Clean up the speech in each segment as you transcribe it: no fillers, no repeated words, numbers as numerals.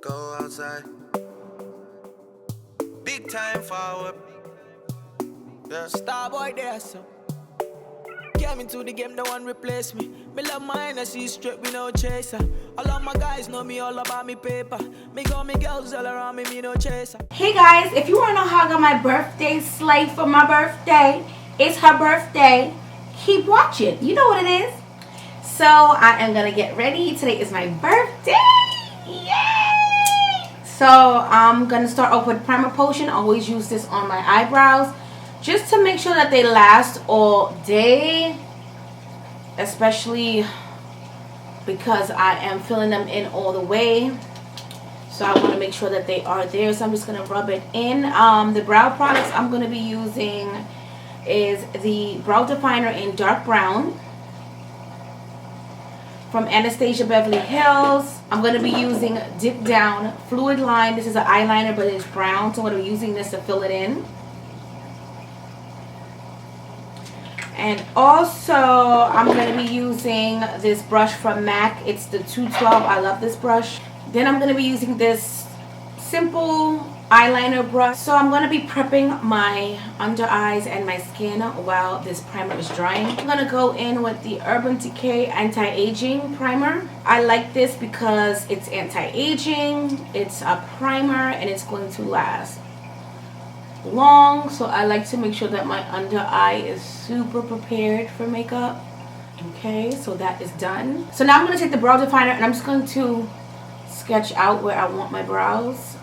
go outside. Big time forward. Yeah. Star boy there, so. Came into the game, no one replace me. Me love mine, I see straight, we no chaser. All of my guys know me all about me paper. Me got me girls all around me, me no chaser. Hey guys, if you want to know how I got my birthday slay for my birthday, it's her birthday. Keep watching. You know what it is. So I am going to get ready. Today is my birthday. Yay! So I'm going to start off with primer potion. I always use this on my eyebrows, just to make sure that they last all day, especially because I am filling them in all the way. So I want to make sure that they are there. So I'm just going to rub it in. The brow products I'm going to be using is the brow definer in dark brown from Anastasia Beverly Hills. I'm going to be using Dip Down Fluid Line. This is an eyeliner, but it's brown, so I'm going to be using this to fill it in. And also, I'm going to be using this brush from MAC. It's the 212. I love this brush. Then I'm going to be using this simple eyeliner brush. So I'm going to be prepping my under eyes and my skin while this primer is drying. I'm going to go in with the Urban Decay Anti-Aging Primer. I like this because it's anti-aging, it's a primer, and it's going to last long. So I like to make sure that my under eye is super prepared for makeup. Okay, so that is done. So now I'm going to take the brow definer and I'm just going to sketch out where I want my brows.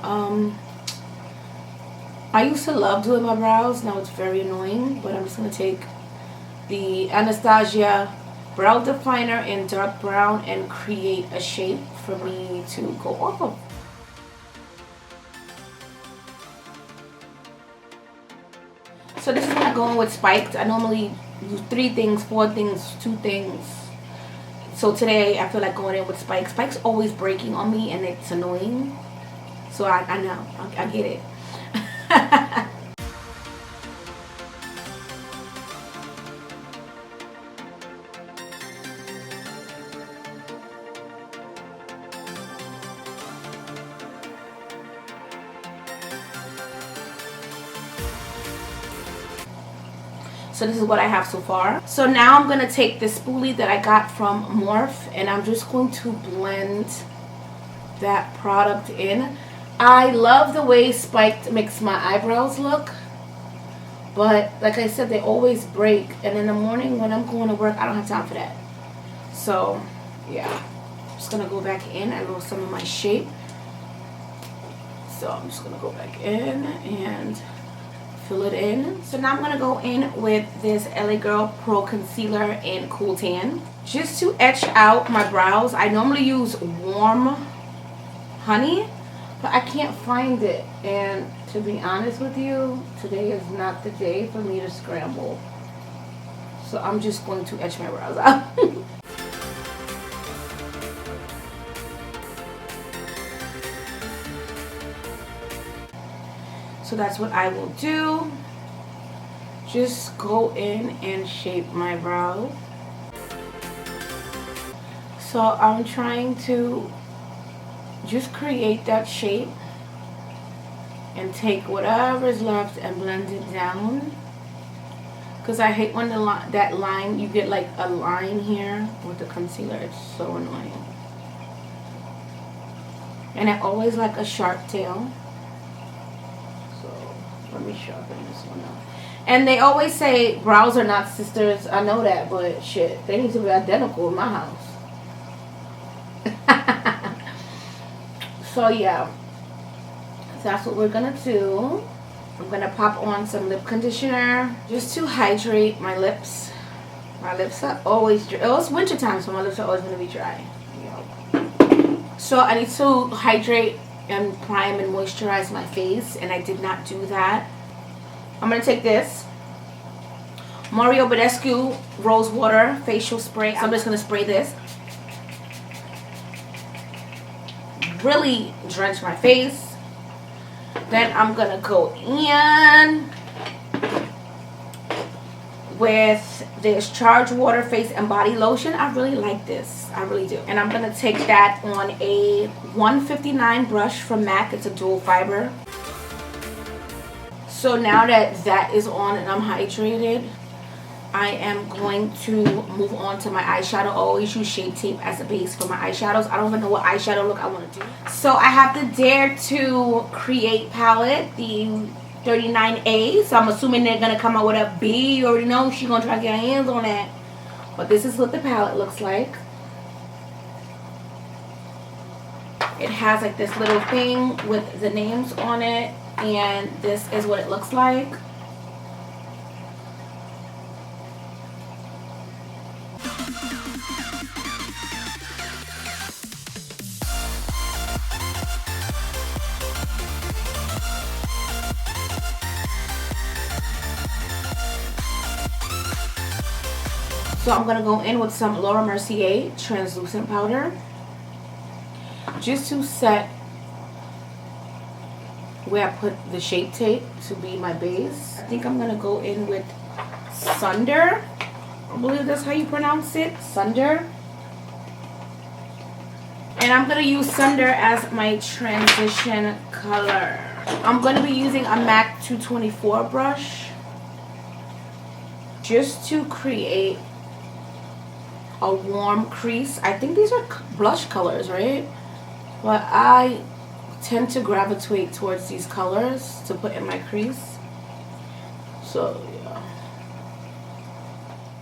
I used to love doing my brows. Now it's very annoying, but I'm just going to take the Anastasia brow definer in dark brown and create a shape for me to go off of. So this is not going with spikes. I normally do 3 things, 4 things, 2 things. So today I feel like going in with spikes. Spikes always breaking on me and it's annoying. So I know, I get it. So this is what I have so far. So now I'm going to take this spoolie that I got from Morphe and I'm just going to blend that product in. I love the way spiked makes my eyebrows look, but like I said, they always break, and in the morning when I'm going to work, I don't have time for that. So yeah, I'm just going to go back in. I lost some of my shape, so I'm just going to go back in and fill it in. So now I'm going to go in with this LA Girl Pro Concealer in Cool Tan, just to etch out my brows. I normally use Warm Honey, but I can't find it, and to be honest with you, today is not the day for me to scramble. So I'm just going to etch my brows out. So that's what I will do. Just go in and shape my brow. So I'm trying to just create that shape and take whatever's left and blend it down. Because I hate when that line, you get like a line here with the concealer. It's so annoying. And I always like a sharp tail. Let me sharpen this one up. And they always say brows are not sisters. I know that, but shit, they need to be identical in my house. So yeah, so that's what we're gonna do. I'm gonna pop on some lip conditioner just to hydrate my lips. My lips are always dry. Oh, it's winter time, so my lips are always gonna be dry. So I need to hydrate and prime and moisturize my face, and I did not do that. I'm going to take this Mario Badescu Rose Water Facial Spray. I'm just going to spray this. Really drench my face. Then I'm going to go in with this Charge Water Face and Body Lotion. I really like this. I really do. And I'm going to take that on a 159 brush from MAC. It's a dual fiber. So now that that is on and I'm hydrated, I am going to move on to my eyeshadow. I always use Shape Tape as a base for my eyeshadows. I don't even know what eyeshadow look I want to do. So I have the Dare to Create palette, the 39A. So I'm assuming they're going to come out with a B. You already know she's going to try to get her hands on that. But this is what the palette looks like. It has like this little thing with the names on it. And this is what it looks like. So I'm going to go in with some Laura Mercier translucent powder just to set where I put the Shape Tape to be my base. I think I'm going to go in with Sunder. I believe that's how you pronounce it. Sunder. And I'm going to use Sunder as my transition color. I'm going to be using a MAC 224 brush just to create a warm crease. I think these are blush colors, right? But I tend to gravitate towards these colors to put in my crease. So yeah.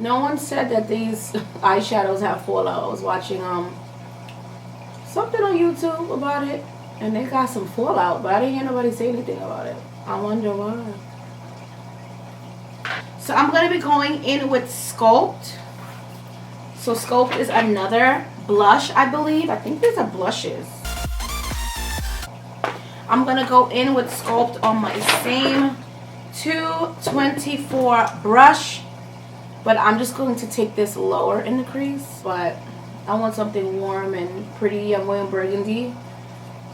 No one said that these eyeshadows have fallout. I was watching something on YouTube about it, and they got some fallout, but I didn't hear nobody say anything about it. I wonder why. So I'm going to be going in with Sculpt. So Sculpt is another blush, I believe. I think these are blushes. I'm going to go in with Sculpt on my same 224 brush. But I'm just going to take this lower in the crease. But I want something warm and pretty. I'm wearing burgundy.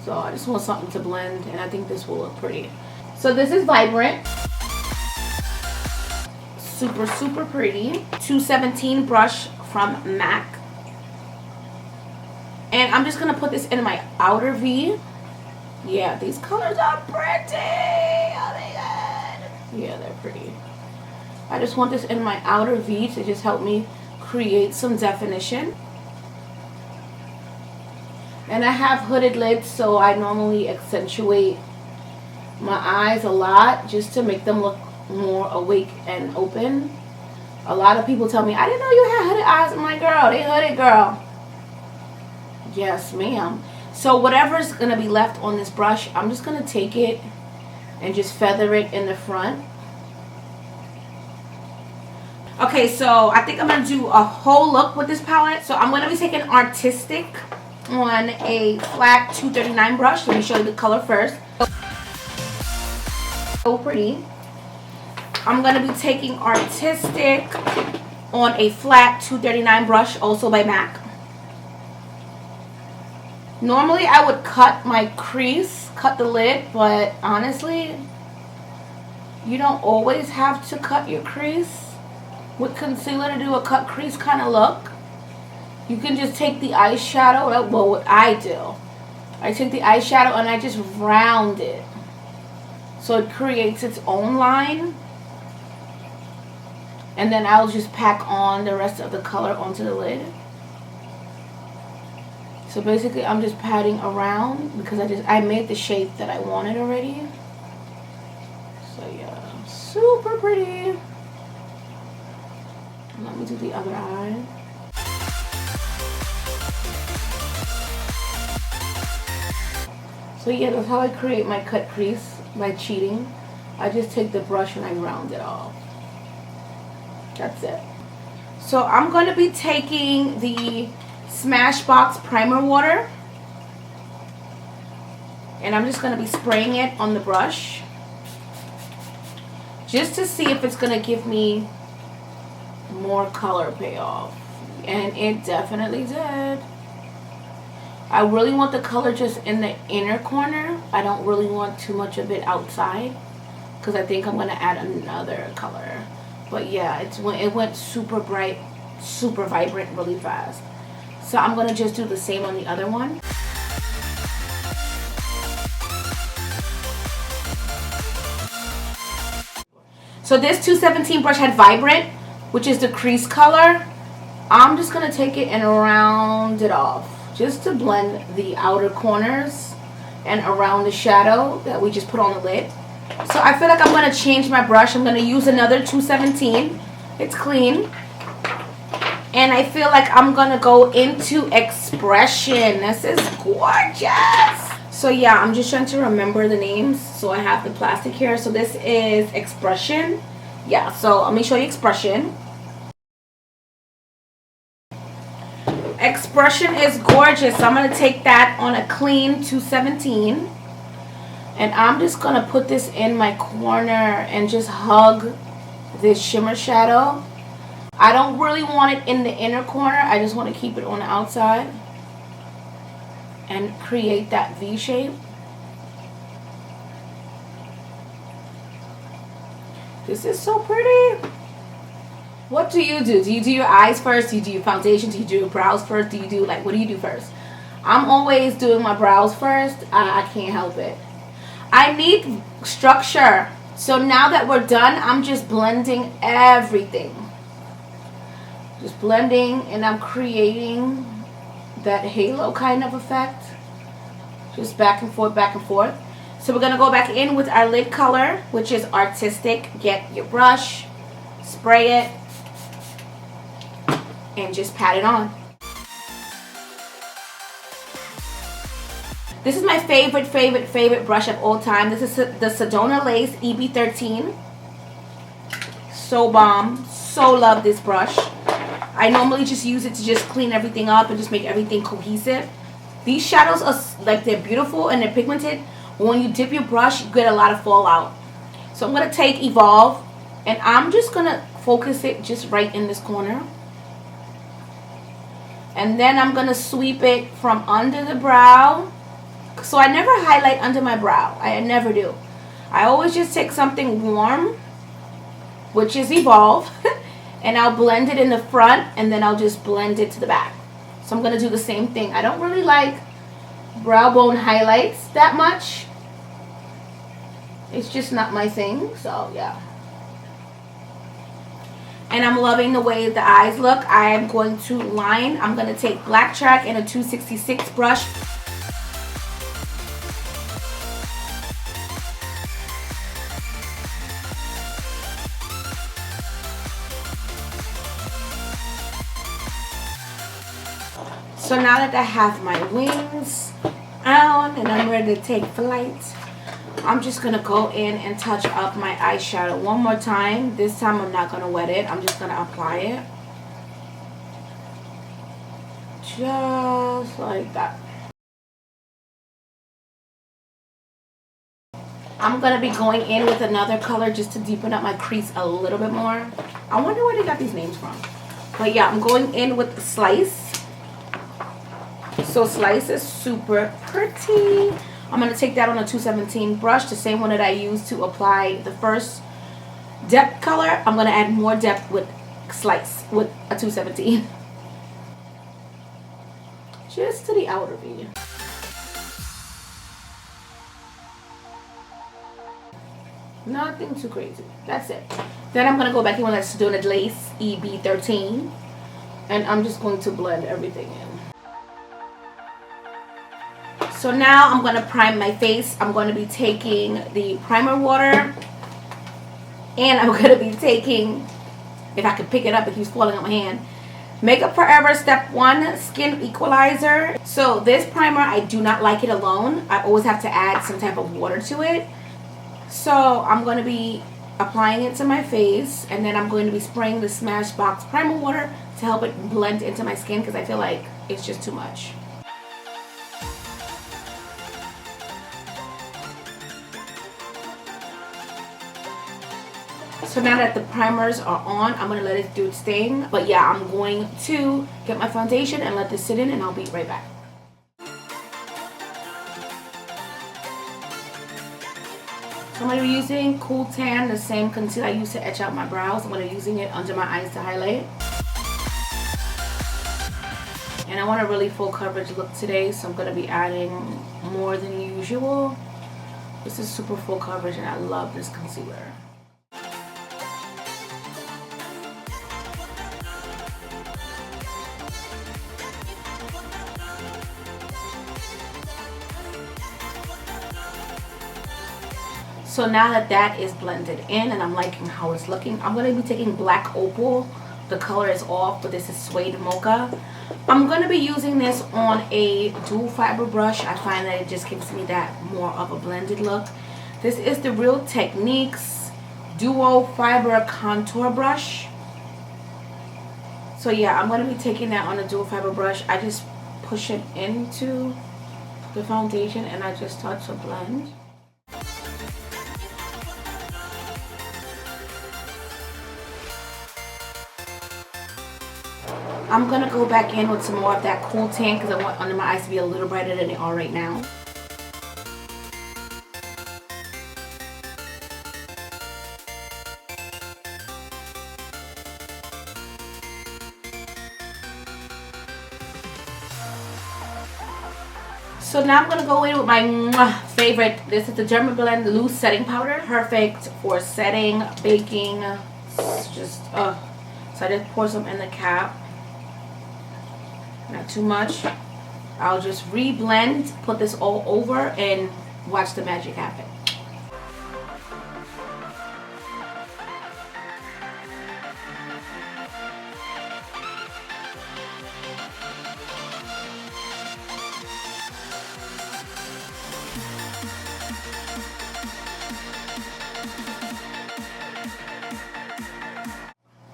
So I just want something to blend. And I think this will look pretty. So this is Vibrant. Super, super pretty. 217 brush from MAC. And I'm just going to put this in my outer V. Yeah, these colors are pretty. Oh my god. Yeah, they're pretty. I just want this in my outer V to just help me create some definition. And I have hooded lids, so I normally accentuate my eyes a lot just to make them look more awake and open. A lot of people tell me, I didn't know you had hooded eyes. I'm like, girl, they hooded, girl. Yes, ma'am. So whatever's going to be left on this brush, I'm just going to take it and just feather it in the front. Okay, so I think I'm going to do a whole look with this palette. So I'm going to be taking Artistic on a flat 239 brush. Let me show you the color first. So pretty. I'm going to be taking Artistic on a flat 239 brush, also by MAC. Normally I would cut my crease, cut the lid, but honestly, you don't always have to cut your crease with concealer to do a cut crease kind of look. You can just take the eyeshadow, well, what I do, I take the eyeshadow and I just round it so it creates its own line. And then I'll just pack on the rest of the color onto the lid. So basically I'm just patting around because I made the shape that I wanted already. So yeah, super pretty. Let me do the other eye. So yeah, that's how I create my cut crease by cheating. I just take the brush and I round it off. That's it. So I'm going to be taking the Smashbox Primer Water. And I'm just going to be spraying it on the brush. Just to see if it's going to give me more color payoff. And it definitely did. I really want the color just in the inner corner. I don't really want too much of it outside. Because I think I'm going to add another color. But yeah, it went super bright, super vibrant really fast. So I'm going to just do the same on the other one. So this 217 brush had vibrant, which is the crease color. I'm just going to take it and round it off just to blend the outer corners and around the shadow that we just put on the lid. So I feel like I'm going to change my brush. I'm going to use another 217. It's clean. And I feel like I'm going to go into Expression. This is gorgeous. So yeah, I'm just trying to remember the names. So I have the plastic here. So this is Expression. Yeah, so let me show you Expression. Expression is gorgeous. So I'm going to take that on a clean 217. And I'm just going to put this in my corner and just hug this shimmer shadow. I don't really want it in the inner corner. I just want to keep it on the outside. And create that V shape. This is so pretty. What do you do? Do you do your eyes first? Do you do your foundation? Do you do your brows first? Do you do, like, what do you do first? I'm always doing my brows first. I can't help it. I need structure. So now that we're done, I'm just blending everything. Just blending, and I'm creating that halo kind of effect. Just back and forth, back and forth. So we're going to go back in with our lid color, which is Artistic. Get your brush, spray it, and just pat it on. This is my favorite brush of all time. This is the Sedona Lace EB13. So bomb. So love this brush. I normally just use it to just clean everything up and just make everything cohesive. These shadows are like, they're beautiful and they're pigmented. When you dip your brush, you get a lot of fallout. So I'm going to take Evolve and I'm just going to focus it just right in this corner. And then I'm going to sweep it from under the brow. So I never highlight under my brow. I never do. I always just take something warm, which is Evolve. And I'll blend it in the front, and then I'll just blend it to the back. So I'm going to do the same thing. I don't really like brow bone highlights that much. It's just not my thing, so yeah. And I'm loving the way the eyes look. I am going to line. I'm going to take Black Track and a 266 brush. So now that I have my wings on and I'm ready to take flight, I'm just going to go in and touch up my eyeshadow one more time. This time I'm not going to wet it. I'm just going to apply it. Just like that. I'm going to be going in with another color just to deepen up my crease a little bit more. I wonder where they got these names from. But yeah, I'm going in with the Slice. So Slice is super pretty. I'm going to take that on a 217 brush, the same one that I used to apply the first depth color. I'm going to add more depth with Slice with a 217. Just to the outer V. Nothing too crazy. That's it. Then I'm going to go back in with that Sedona Lace EB13. And I'm just going to blend everything in. So now I'm going to prime my face. I'm going to be taking the primer water. And I'm going to be taking, if I can pick it up, it keeps falling on my hand, Makeup Forever Step 1 Skin Equalizer. So this primer, I do not like it alone. I always have to add some type of water to it. So I'm going to be applying it to my face. And then I'm going to be spraying the Smashbox Primer Water to help it blend into my skin because I feel like it's just too much. So now that the primers are on, I'm going to let it do its thing. But yeah, I'm going to get my foundation and let this sit in, and I'll be right back. So I'm going to be using Cool Tan, the same concealer I used to etch out my brows. I'm going to be using it under my eyes to highlight. And I want a really full coverage look today, so I'm going to be adding more than usual. This is super full coverage and I love this concealer. So now that that is blended in and I'm liking how it's looking, I'm going to be taking Black Opal. The color is off, but this is Suede Mocha. I'm going to be using this on a dual fiber brush. I find that it just gives me that more of a blended look. This is the Real Techniques Duo Fiber Contour Brush. So yeah, I'm going to be taking that on a dual fiber brush. I just push it into the foundation and I just start to blend. I'm going to go back in with some more of that Cool Tan because I want under my eyes to be a little brighter than they are right now. So now I'm going to go in with my favorite. This is the German Blend Loose Setting Powder. Perfect for setting, baking. Just, so I just pour some in the cap. Not too much. I'll just re-blend, put this all over, and watch the magic happen.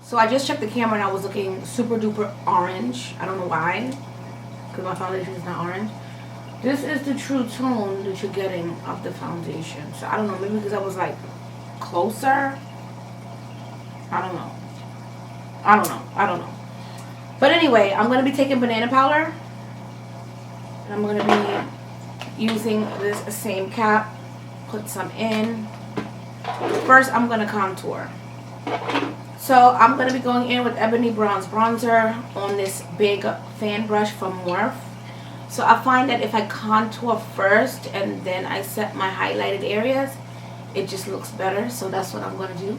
So I just checked the camera and I was looking super duper orange. I don't know why, because my foundation is not orange. This is the true tone that you're getting of the foundation. So I don't know, maybe because I was like closer. I don't know. But anyway, I'm going to be taking banana powder. And I'm going to be using this same cap. Put some in. First, I'm going to contour. So I'm going to be going in with Ebony Bronze Bronzer on this big fan brush from Morphe. So I find that if I contour first and then I set my highlighted areas, it just looks better. So that's what I'm going to do.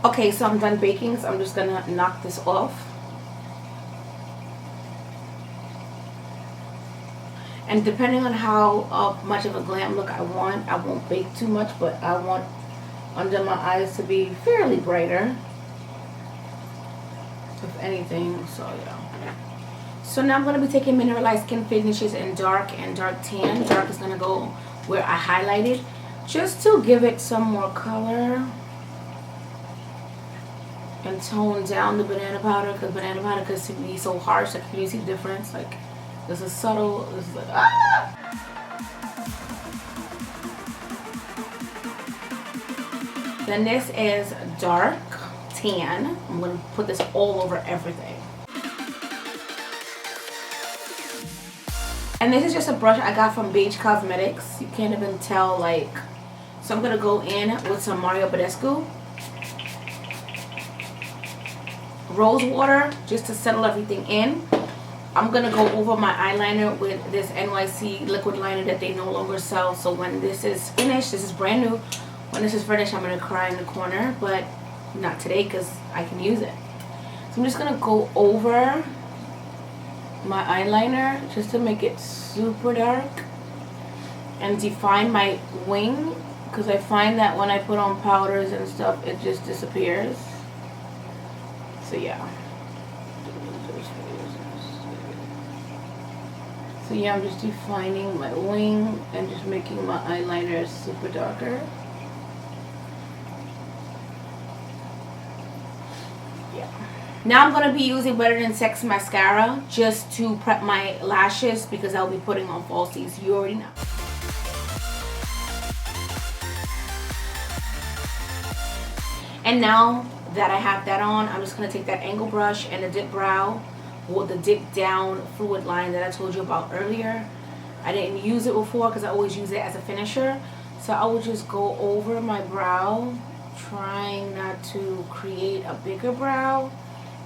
Okay, so I'm done baking, so I'm just gonna knock this off. And depending on how much of a glam look I won't bake too much, but I want under my eyes to be fairly brighter, if anything. So yeah. So now I'm gonna be taking Mineralized Skin Finishes in dark and dark tan. Dark is gonna go where I highlighted, just to give it some more color. And tone down the banana powder, because banana powder can be so harsh. Like, can you see the difference? Like, this is subtle. This is like, ah! Then this is dark tan. I'm going to put this all over everything. And this is just a brush I got from Beige Cosmetics. You can't even tell, like. So I'm going to go in with some Mario Badescu rose water just to settle everything in. I'm going to go over my eyeliner with this NYC liquid liner that they no longer sell. So when this is finished, this is brand new. When this is finished, I'm going to cry in the corner, but not today because I can use it. So I'm just going to go over my eyeliner just to make it super dark and define my wing, because I find that when I put on powders and stuff, it just disappears. So yeah. So yeah, I'm just defining my wing and just making my eyeliner super darker. Yeah. Now I'm going to be using Better Than Sex mascara just to prep my lashes because I'll be putting on falsies. You already know. And now that I have that on, I'm just going to take that angle brush and the dip brow, or the dip down fluid line that I told you about earlier. I didn't use it before because I always use it as a finisher. So I would just go over my brow, trying not to create a bigger brow,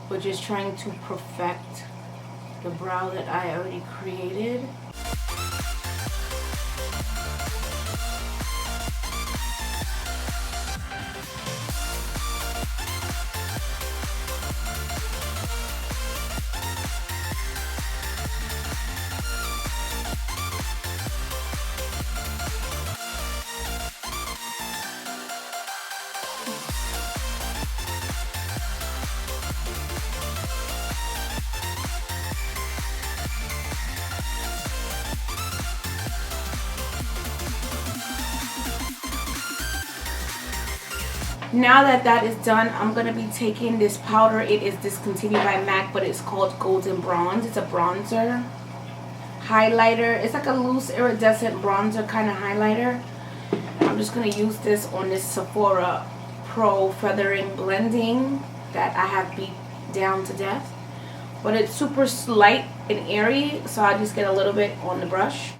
but just trying to perfect the brow that I already created. Now that that is done, I'm going to be taking this powder. It is discontinued by MAC, but it's called Golden Bronze. It's a bronzer highlighter. It's like a loose iridescent bronzer kind of highlighter. I'm just going to use this on this Sephora Pro Feathering Blending that I have beat down to death. But it's super light and airy, so I just get a little bit on the brush.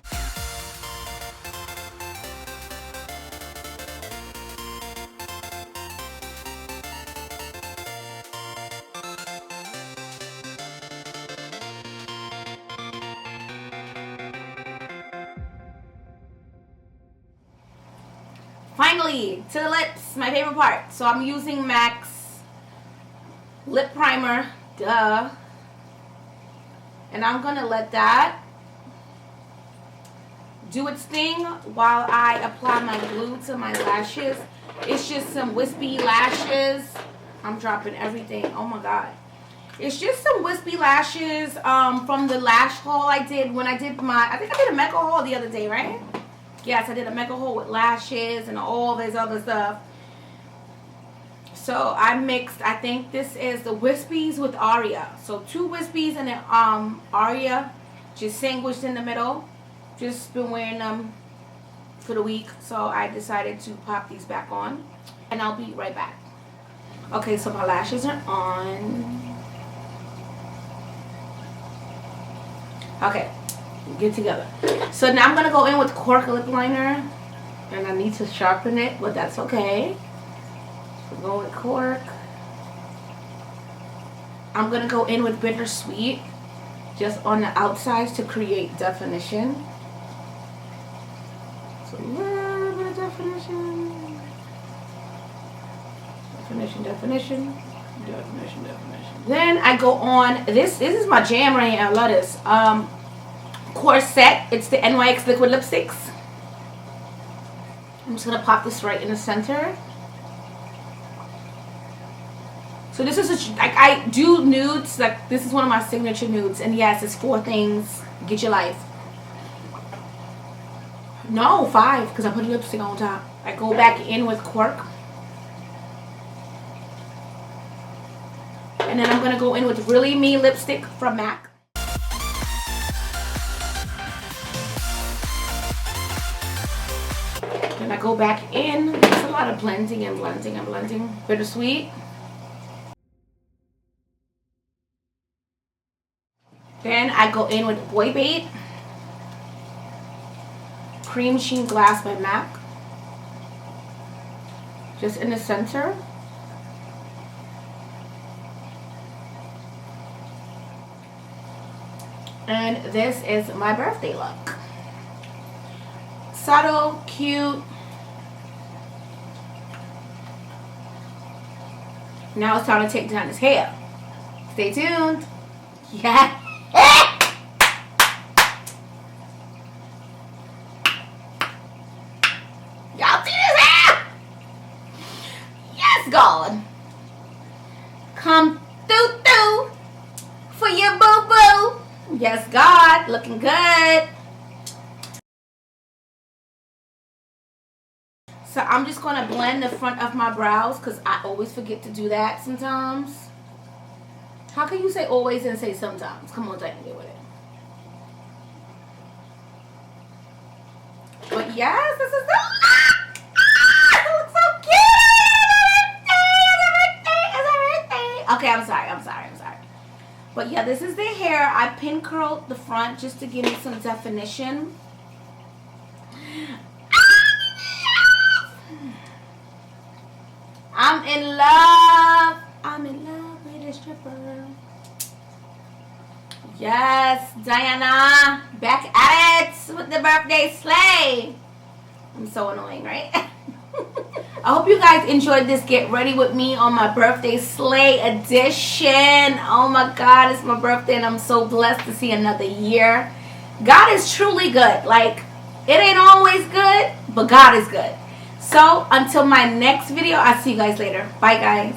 Finally, to the lips, my favorite part. So I'm using MAC's lip primer, duh. And I'm gonna let that do its thing while I apply my glue to my lashes. It's just some wispy lashes. I'm dropping everything, oh my God. It's just some wispy lashes from the lash haul I did when I did my, I think I did a mega haul the other day, right? Yes, I did a mega haul with lashes and all this other stuff. So I mixed, I think this is the Wispies with Aria. So 2 Wispies and an Aria just sandwiched in the middle. Just been wearing them for the week. So I decided to pop these back on. And I'll be right back. Okay, so my lashes are on. Okay. Get together. So now I'm going to go in with Cork lip liner. And I need to sharpen it, but that's okay. So go with Cork. I'm going to go in with Bittersweet. Just on the outsides to create definition. So a little bit of definition. Definition, definition. Definition, definition. Then I go on. This is my jam right here. I love this. Corset. It's the NYX liquid lipsticks. I'm just gonna pop this right in the center. So this is like I do nudes. Like this is one of my signature nudes, and yes, it's 4 things. Get your life. No, 5 because I put lipstick on top. I go back in with Cork, and then I'm gonna go in with Really Me lipstick from MAC. Then I go back in. It's a lot of blending and blending and blending. Bittersweet. Then I go in with Boy Bait. Cream Sheen Glass by MAC. Just in the center. And this is my birthday look. Subtle, cute. Now it's time to take down his hair. Stay tuned. Yeah. Y'all see this hair? Yes, God. Come through for your boo-boo. Yes, God. Looking good. So I'm just going to blend the front of my brows because I always forget to do that sometimes. How can you say always and say sometimes? Come on, Titan, get with it. But yes, this is the... It looks so cute! It's a birthday! Okay, I'm sorry. But yeah, this is the hair. I pin curled the front just to give me some definition. I'm in love. I'm in love with a stripper. Yes, Diana. Back at it with the birthday sleigh. I'm so annoying, right? I hope you guys enjoyed this get ready with me on my birthday sleigh edition. Oh my God, it's my birthday and I'm so blessed to see another year. God is truly good. Like, it ain't always good, but God is good. So until my next video, I'll see you guys later. Bye, guys.